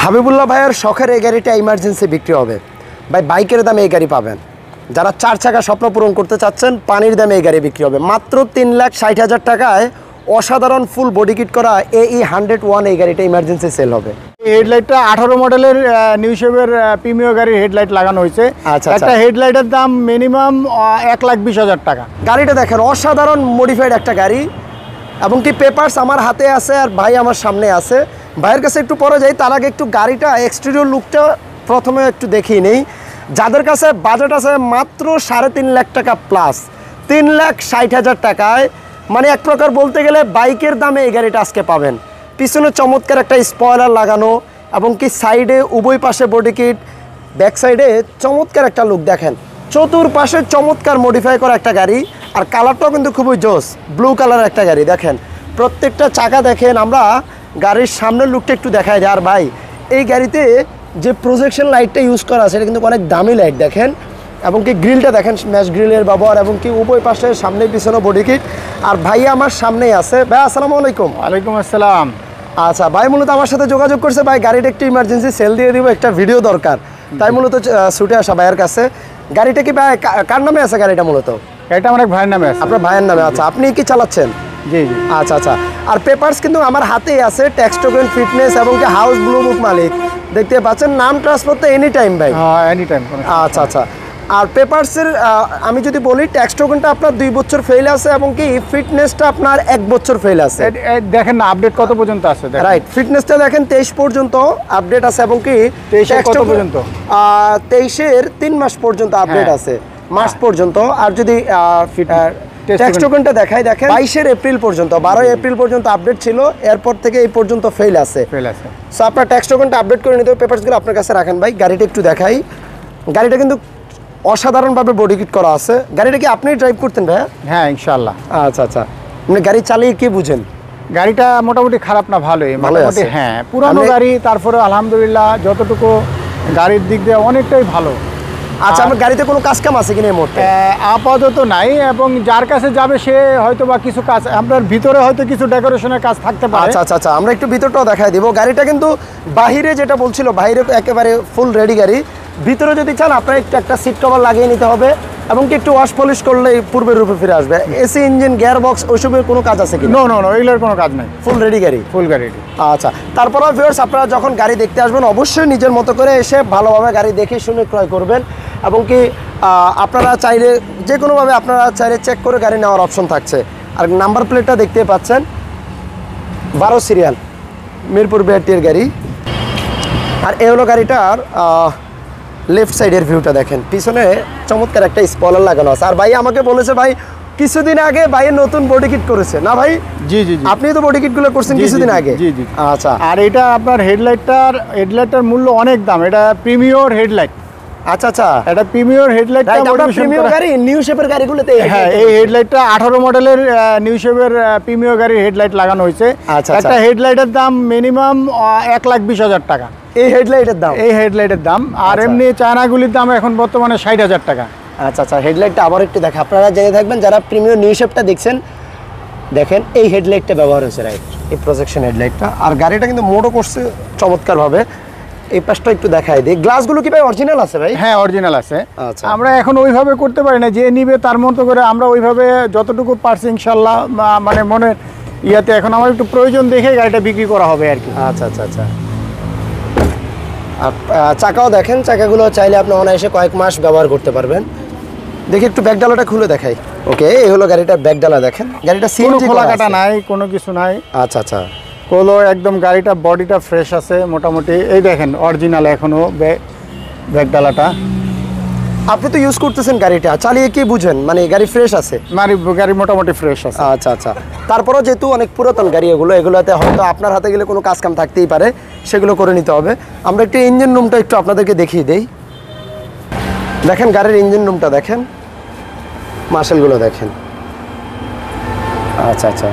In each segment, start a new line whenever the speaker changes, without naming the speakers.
হাবিবুল্লাহ ভাইয়ের শখের এই গাড়িটা ইমার্জেন্সি বিক্রি হবে ভাই, বাইকের দামে এই গাড়ি পাবেন। যারা 4 চাকা স্বপ্ন পূরণ করতে চাচ্ছেন পানির দামে এই গাড়ি বিক্রি হবে মাত্র 3,60,000 টাকায়। অসাধারণ ফুল বডি কিট করা AE 101 এই গাড়িটা ইমার্জেন্সি সেল হবে।
হেডলাইটটা 18 মডেলের নিউ শেপের প্রিমিয়ার গাড়ির হেডলাইট লাগানো হয়েছে। একটা হেডলাইটের দাম মিনিমাম 1,20,000 টাকা।
গাড়িটা দেখেন অসাধারণ মডিফাইড একটা গাড়ি, এবং কি পেপারস আমার হাতে আছে আর ভাই আমার সামনে আছে। ভাইয়ের কাছে একটু পরে যাই, তার আগে একটু গাড়িটা এক্সটেরিয়র লুকটা প্রথমে একটু দেখিয়ে নেই। যাদের কাছে বাজেট আছে মাত্র 3.5 লাখ টাকা প্লাস, 3,60,000 টাকায়, মানে এক প্রকার বলতে গেলে বাইকের দামে এই গাড়িটা আজকে পাবেন। পিছনে চমৎকার একটা স্পয়লার লাগানো, এবং কি সাইডে উভয় পাশে বডি কিট, ব্যাক সাইডে চমৎকার একটা লুক দেখেন। চতুর্পাশে চমৎকার মডিফাই করা একটা গাড়ি, আর কালারটাও কিন্তু খুবই জোস, ব্লু কালারের একটা গাড়ি। দেখেন প্রত্যেকটা চাকা দেখেন, আমরা গাড়ির সামনের লুকটা একটু দেখাই যায়। আর ভাই এই গাড়িতে যে প্রজেকশন লাইটটা ইউজ করা আছে এটা কিন্তু অনেক দামি লাইট দেখেন, এবং কি গ্রিলটা দেখেন ম্যাশ গ্রিলের ব্যবহার, এবং কি উভয় পাশে সামনে পিছনে বডি কিট। আর ভাই আমার সামনেই আছে। ভাই আসসালামু আলাইকুম।
ওয়ালাইকুম আসসালাম।
আচ্ছা ভাই মূলত আমার সাথে যোগাযোগ করছে, ভাই গাড়িটা একটু ইমার্জেন্সি সেল দিয়ে দিব, একটা ভিডিও দরকার, তাই মূলত ছুটে আসা ভাইয়ের কাছে। গাড়িটা কি ভাই কার নামে আছে? গাড়িটা মূলত
এটা আমার এক ভাইয়ের নামে আছে।
আপনার ভাইয়ের নামে? আচ্ছা, আপনি কি চালাচ্ছেন?
জি জি।
আচ্ছা আচ্ছা। আর পেপারস কিন্তু আমার হাতেই আছে, ট্যাক্স টোকেন, ফিটনেস, এবং কি হাউস ব্লু বুক মালিক দেখতে পাচ্ছেন। নাম ট্রান্সফার তো এনি টাইম ভাই?
হ্যাঁ এনি টাইম।
আচ্ছা আচ্ছা। আর পেপারসের আমি যদি বলি, ট্যাক্স টোকেনটা আপনার 2 বছর ফেল আছে, এবং কি ফিটনেসটা আপনার 1 বছর ফেল আছে।
দেখেন না আপডেট কত পর্যন্ত আছে?
রাইট, ফিটনেসটা দেখেন 23 পর্যন্ত আপডেট আছে, এবং কি
23 কত পর্যন্ত?
23-এর 3 মাস পর্যন্ত আপডেট আছে, মাস পর্যন্ত। আর যদি ট্যাক্স টোকেনটা দেখাই, দেখেন 22 এপ্রিল পর্যন্ত, 12 এপ্রিল পর্যন্ত আপডেট ছিল, এরপর থেকে এই পর্যন্ত ফেল আছে। সো আপনার ট্যাক্স টোকেনটা আপডেট করে নিতে হবে, পেপারসগুলো আপনার কাছে রাখেন ভাই। গাড়িটা একটু দেখাই, গাড়িটা কিন্তু অসাধারণভাবে বডি কিট করা আছে। গাড়িটা কি আপনি ড্রাইভ করতেন ভাই?
হ্যাঁ ইনশাআল্লাহ।
আচ্ছা আচ্ছা। আপনি গাড়ি চালিয়ে কি বুঝেন?
গাড়িটা মোটামুটি খারাপ না, ভালোই মোটামুটি। হ্যাঁ পুরানো গাড়ি, তারপরে আলহামদুলিল্লাহ যতটুকু গাড়ির দিক দিয়ে অনেকটাই ভালো।
আচ্ছা, আমার গাড়িতে কোনো কাজ কাম আছে কিনা এই মুহূর্তে?
আপাতত নাই, এবং যার কাছে যাবে সে হয়তো বা কিছু কাজ, আপনার ভিতরে হয়তো কিছু ডেকোরেশনের কাজ থাকতে পারে।
আচ্ছা আচ্ছা আচ্ছা, আমরা একটু ভিতরটাও দেখাই দিব। গাড়িটা কিন্তু বাহিরে যেটা বলছিল, বাইরে একেবারে ফুল রেডি গাড়ি। ভিতরে যদি চান আপনার একটা সিট কভার লাগিয়ে নিতে হবে, এবং কি একটু ওয়াশ পলিশ করলে পূর্বের রূপে ফিরে আসবে। এসি ইঞ্জিন, গিয়ার বক্স, ওইসবের কোনো কাজ আছে কি?
নো নো নো, এগুলোর কোনো কাজ নাই,
ফুল রেডি গাড়ি।
ফুল গাড়ি।
আচ্ছা, তারপরেও ভিউয়ার্স আপনারা যখন গাড়ি দেখতে আসবেন অবশ্যই নিজের মতো করে এসে ভালোভাবে গাড়ি দেখে শুনে ক্রয় করবেন, এবং কি আপনারা চাইলে যে কোনোভাবে আপনারা চাইলে চেক করে গাড়ি নেওয়ার অপশন থাকছে। আর নাম্বার প্লেটটা দেখতে পাচ্ছেন 12 সিরিয়াল, মিরপুর বিআরটির গাড়ি। আর এই হলো গাড়িটার লেফট সাইডের ভিউটা দেখেন, পিছনে চমৎকার একটা স্পয়লার লাগানো আছে। আর ভাই আমাকে বলেছে ভাই কিছুদিন আগে ভাইয়ের নতুন বডি কিট করেছে না ভাই?
জি জি।
আপনি তো বডি কিটগুলো করছেন কিছুদিন আগে?
জি জি।
আচ্ছা।
আর এটা আপনার হেডলাইটটার মূল্য অনেক দাম, এটা প্রিমিয়ার হেডলাইট।
আচ্ছা আচ্ছা,
এটা প্রিমিয়ার হেডলাইট,
প্রিমিয়ার গাড়ি নিউ শেপের গাড়িগুলোতে।
হ্যাঁ, এই হেডলাইটটা 18 মডেলের নিউ শেপের প্রিমিয়ার গাড়ির হেডলাইট লাগানো হয়েছে। একটা হেডলাইটের দাম মিনিমাম 1,20,000 টাকা।
এই হেডলাইটের দাম? এই
হেডলাইটের দাম। আর এমনি চায়নাগুলির দাম এখন বর্তমানে 60,000 টাকা।
আচ্ছা আচ্ছা, হেডলাইটটা আবার একটু দেখা, আপনারা জেনে থাকবেন যারা প্রিমিয়ার নিউ শেপটা দেখছেন, দেখেন এই হেডলাইটটা ব্যবহার হয়েছে, রাইট, এই প্রজেকশন হেডলাইটটা। আর গাড়িটা কিন্তু মোডও করছে চমৎকারভাবে। এই পাশটা একটু দেখাই দিই। গ্লাসগুলো কি ভাই অরিজিনাল আছে ভাই?
হ্যাঁ অরিজিনাল আছে।
আচ্ছা,
আমরা এখন ওইভাবে করতে পারি না, যে নিবে তার মতো করে আমরা ওইভাবে যতটুকু পারছি ইনশাল্লাহ, মানে মনে ইয়াতে এখন আমার একটু প্রয়োজন দেখে গাড়িটা বিক্রি করা হবে আর কি।
আচ্ছা আচ্ছা আচ্ছা। আর চাকাও দেখেন, চাকাগুলো চাইলে আপনি অনায়াসে কয়েক মাস ব্যবহার করতে পারবেন। দেখি একটু ব্যাকডালাটা খুলে দেখাই। ওকে, এই হলো গাড়িটার ব্যাকডালা দেখেন। গাড়িটা
কোনো খোলা কাটা নাই, কোনো কিছু নাই।
আচ্ছা আচ্ছা,
কোলো একদম, গাড়িটা বডিটা ফ্রেশ আছে মোটামুটি। এই দেখেন অরিজিনাল এখনো ব্যাকডালাটা।
আপনি তো ইউজ করতেছেন গাড়িটা, চালিয়ে কি বুঝেন মানে গাড়ি ফ্রেশ আছে?
মানে গাড়ি মোটামুটি ফ্রেশ আছে।
আচ্ছা আচ্ছা। তারপরেও যেহেতু অনেক পুরাতন গাড়ি এগুলোতে হয়তো আপনার হাতে গেলে কোনো কাজ কাম থাকতেই পারে, সেগুলো করে নিতে হবে। আমরা একটু ইঞ্জিন রুমটা একটু আপনাদেরকে দেখিয়ে দেই। দেখেন গাড়ির ইঞ্জিন রুমটা দেখেন, মার্শেলগুলো দেখেন। আচ্ছা আচ্ছা,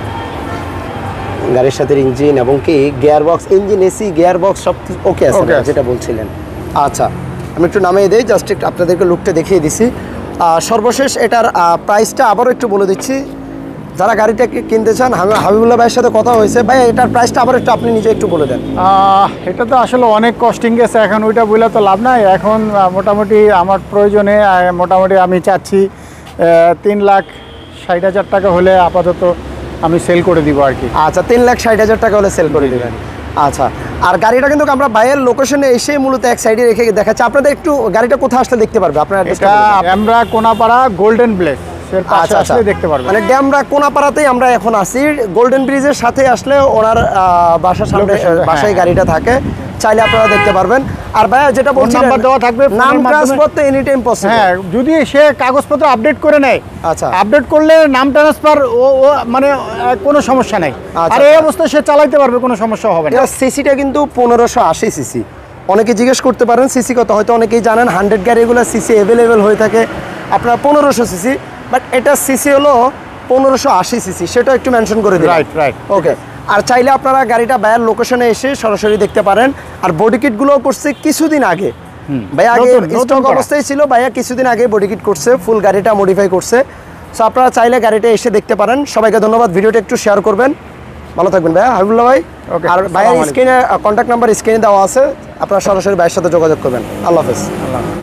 গাড়ির সাথে ইঞ্জিন এবং কি gear box, engine, AC, gear box সব ওকে আছে যেটা বলছিলেন। আচ্ছা, আমি একটু নামিয়ে দিই, জাস্ট একটু আপনাদেরকে লুকটা দেখিয়ে দিছি। সর্বশেষ এটার প্রাইসটা আবারও একটু বলে দিচ্ছি, যারা গাড়িটা কিনতে চান, হাবিবুল্লাহ ভাইয়ের সাথে কথা হয়েছে। ভাই এটার প্রাইসটা আবার একটু আপনি নিজে একটু বলে দেন।
এটা তো আসলে অনেক কস্টিং গেছে, এখন ওইটা বলে তো লাভ নাই। এখন মোটামুটি আমার প্রয়োজনে মোটামুটি আমি চাচ্ছি 3,60,000 টাকা হলে আপাতত আমি সেল করে দিব আর কি।
আচ্ছা, 3,60,000 টাকা হলে সেল করে দেবেন। আচ্ছা, আর গাড়িটা কিন্তু আমরা ভাইয়ের লোকেশনে এসে মূলত এক সাইডে রেখে দেখাচ্ছি। আপনাদের একটু গাড়িটা কোথায় আসলে দেখতে পারবে আপনার
এটা আমরা কোনাপাড়া গোল্ডেন ব্লেস এর পাশে
আচ্ছা,
আসলে দেখতে পারবেন।
মানে ড্যামরা কোনাপাড়াতেই আমরা এখন আছি। গোল্ডেন ব্রিজের সাথে আসলে ওনার বাসার সামনে বাসায়
হ্যাঁ।
গাড়িটা থাকে, চাইলে আপনারা দেখতে পারবেন। আর ভাইয়া যেটা বলছিলেন,
নাম্বার দেওয়া থাকবে,
নাম
ফোনের মাধ্যমে-
ট্রান্সফার তো এনি টাইম পসিবল।
হ্যাঁ, যদি সে কাগজপত্র আপডেট করে নেয়,
আচ্ছা।
আপডেট করলে নাম ট্রান্সফার ও মানে কোনো সমস্যা নাই।
আচ্ছা,
আর এই
আচ্ছা।
অবস্থায় সে চালাইতে পারবে, কোনো সমস্যা হবে না।
এটা সিসিটা কিন্তু 1580 সিসি। অনেকে জিজ্ঞেস করতে পারেন সিসি কত, হয়তো অনেকেই জানেন 100 গাড়িগুলো সিসি অ্যাভেলেবেল হয়ে থাকে আপনার 1500 সিসি, বাট এটা সিসি হলো 1580 সিসি, সেটা একটু মেনশন করে দিন।
Right, right.
ওকে। আর চাইলে আপনারা গাড়িটা ভাইয়ার লোকেশনে এসে সরাসরি দেখতে পারেন। আর বডি কিটগুলোও করছে কিছুদিন আগে, ভাইয়া আগে
নতুন
স্টক
করা।
অবস্থায় ছিল, ভাইয়া কিছুদিন আগে বডি কিট করছে, ফুল গাড়িটা মডিফাই করছে। সো আপনারা চাইলে গাড়িটা এসে দেখতে পারেন। সবাইকে ধন্যবাদ, ভিডিওটা একটু শেয়ার করবেন। ভালো থাকবেন ভাইয়া, হাবিবুল্লাহ ভাই।
Okay,
আর ভাইয়ের
আসসালামু আলাইকুম।
স্ক্রিনে কন্ট্যাক্ট নাম্বার স্ক্রিনে দেওয়া আছে, আপনারা সরাসরি ভাইয়ের সাথে যোগাযোগ করবেন। আল্লাহ হাফেজ।